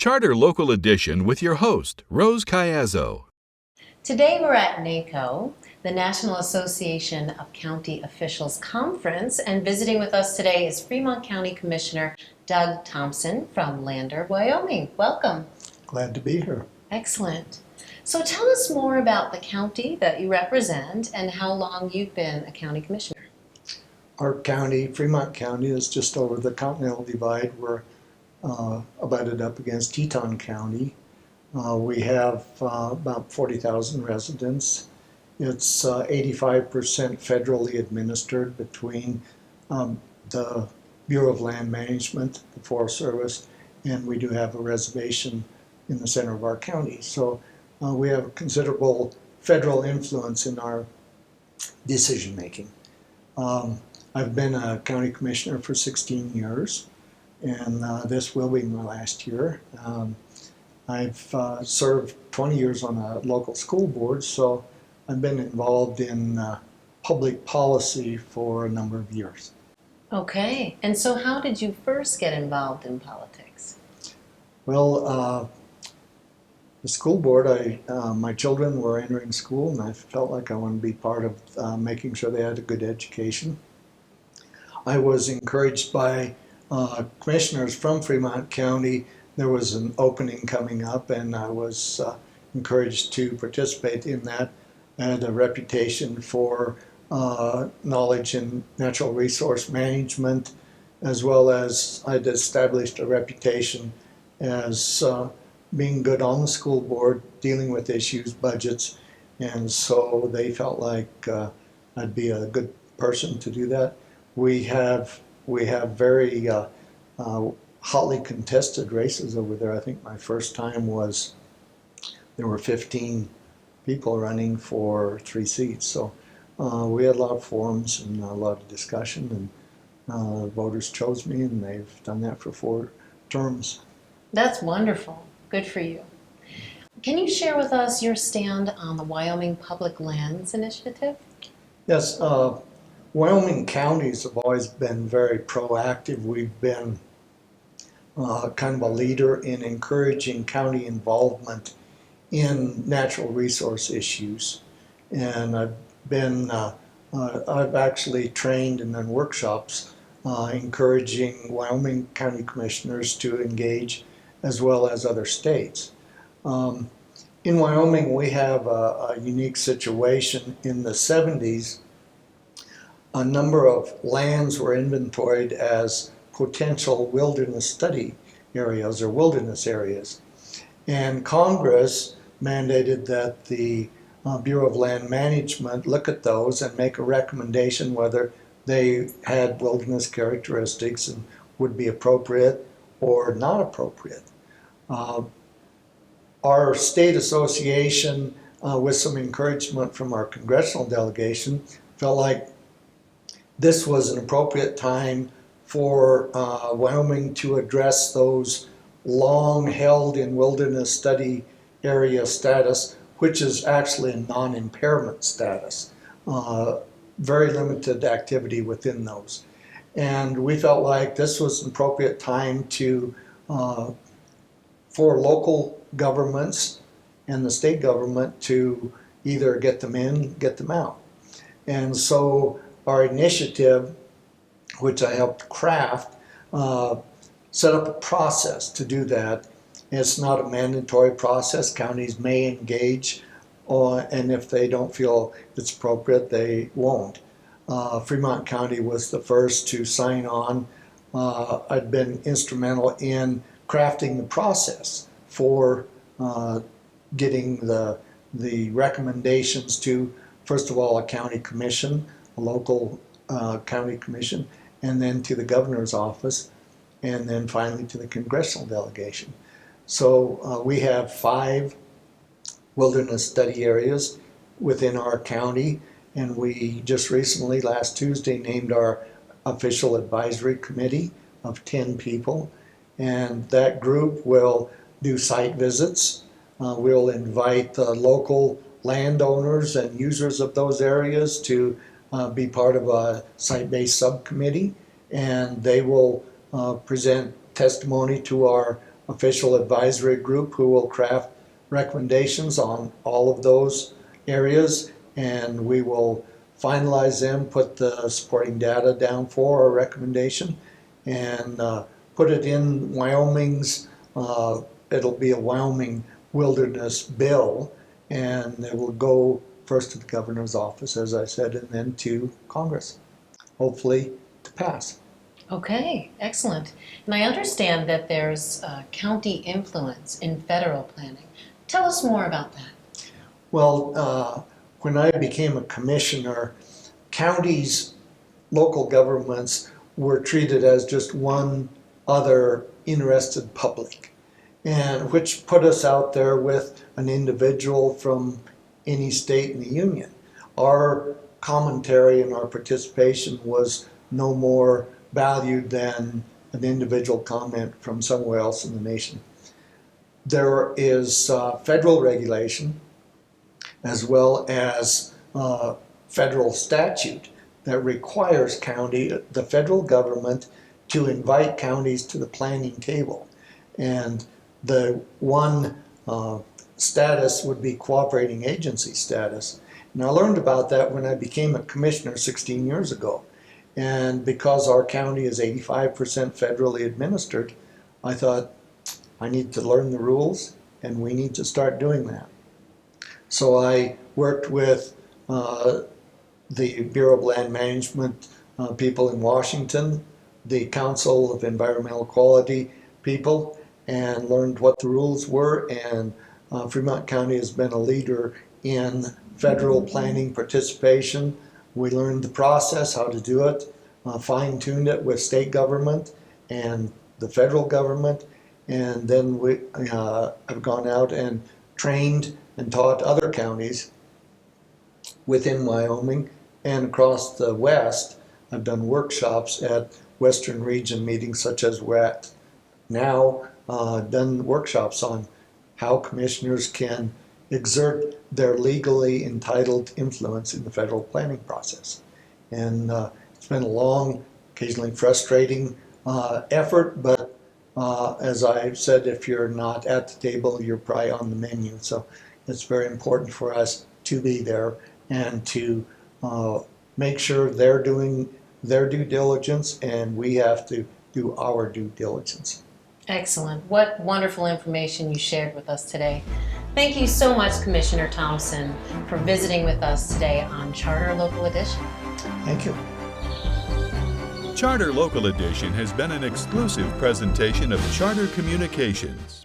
Charter Local Edition with your host, Rose Caiazzo. Today we're at NACO, the National Association of County Officials Conference, and visiting with us today is Fremont County Commissioner Doug Thompson from Lander, Wyoming. Welcome. Glad to be here. Excellent. So tell us more about the county that you represent and how long you've been a county commissioner. Our county, Fremont County, is just over the Continental Divide. We're abutted up against Teton County. We have about 40,000 residents. It's 85% federally administered between the Bureau of Land Management, the Forest Service, and we do have a reservation in the center of our county. So we have considerable federal influence in our decision making. I've been a county commissioner for 16 years, and this will be my last year. I've served 20 years on a local school board, so I've been involved in public policy for a number of years. Okay, and so how did you first get involved in politics? Well, the school board, my children were entering school, and I felt like I wanted to be part of making sure they had a good education. I was encouraged by commissioners from Fremont County. There was an opening coming up, and I was encouraged to participate in that. I had a reputation for knowledge in natural resource management, as well as I'd established a reputation as being good on the school board, dealing with issues, budgets, and so they felt like I'd be a good person to do that. We have very hotly contested races over there. I think my first time was there were 15 people running for 3 seats. So we had a lot of forums and a lot of discussion, and voters chose me, and they've done that for 4 terms. That's wonderful. Good for you. Can you share with us your stand on the Wyoming Public Lands Initiative? Yes, Wyoming counties have always been very proactive. We've been kind of a leader in encouraging county involvement in natural resource issues. And I've actually trained and done workshops encouraging Wyoming county commissioners to engage, as well as other states. In Wyoming, we have a unique situation. In the 70s, a number of lands were inventoried as potential wilderness study areas or wilderness areas. And Congress mandated that the Bureau of Land Management look at those and make a recommendation whether they had wilderness characteristics and would be appropriate or not appropriate. Our state association, with some encouragement from our congressional delegation, felt like this was an appropriate time for Wyoming to address those long held in wilderness study area status, which is actually a non-impairment status. Very limited activity within those. And we felt like this was an appropriate time to, for local governments and the state government to either get them in, get them out. And so our initiative, which I helped craft, set up a process to do that. It's not a mandatory process. Counties may engage, and if they don't feel it's appropriate, they won't. Fremont County was the first to sign on. I'd been instrumental in crafting the process for getting the recommendations to, first of all, a county commission, a local county commission, and then to the governor's office, and then finally to the congressional delegation. So we have 5 wilderness study areas within our county, and we just recently, last Tuesday, named our official advisory committee of 10 people, and that group will do site visits. We'll invite the local landowners and users of those areas to be part of a site-based subcommittee, and they will present testimony to our official advisory group who will craft recommendations on all of those areas, and we will finalize them, put the supporting data down for our recommendation, and put it in Wyoming's, it'll be a Wyoming wilderness bill, and it will go first to the governor's office, as I said, and then to Congress, hopefully to pass. Okay, excellent. And I understand that there's county influence in federal planning. Tell us more about that. Well, when I became a commissioner, counties, local governments were treated as just one other interested public, and which put us out there with an individual from any state in the union. Our commentary and our participation was no more valued than an individual comment from somewhere else in the nation. There is federal regulation as well as federal statute that requires the federal government to invite counties to the planning table. And the one status would be cooperating agency status. And I learned about that when I became a commissioner 16 years ago. And because our county is 85% federally administered, I thought I need to learn the rules and we need to start doing that. So I worked with the Bureau of Land Management people in Washington, the Council of Environmental Quality people, and learned what the rules were. And Fremont County has been a leader in federal planning participation. We learned the process, how to do it, fine-tuned it with state government and the federal government, and then we have gone out and trained and taught other counties within Wyoming and across the West. I've done workshops at Western region meetings such as we're at now, done workshops on how commissioners can exert their legally entitled influence in the federal planning process. And it's been a long, occasionally frustrating effort, but as I said, if you're not at the table, you're probably on the menu. So it's very important for us to be there and to make sure they're doing their due diligence and we have to do our due diligence. Excellent. What wonderful information you shared with us today. Thank you so much, Commissioner Thompson, for visiting with us today on Charter Local Edition. Thank you. Charter Local Edition has been an exclusive presentation of Charter Communications.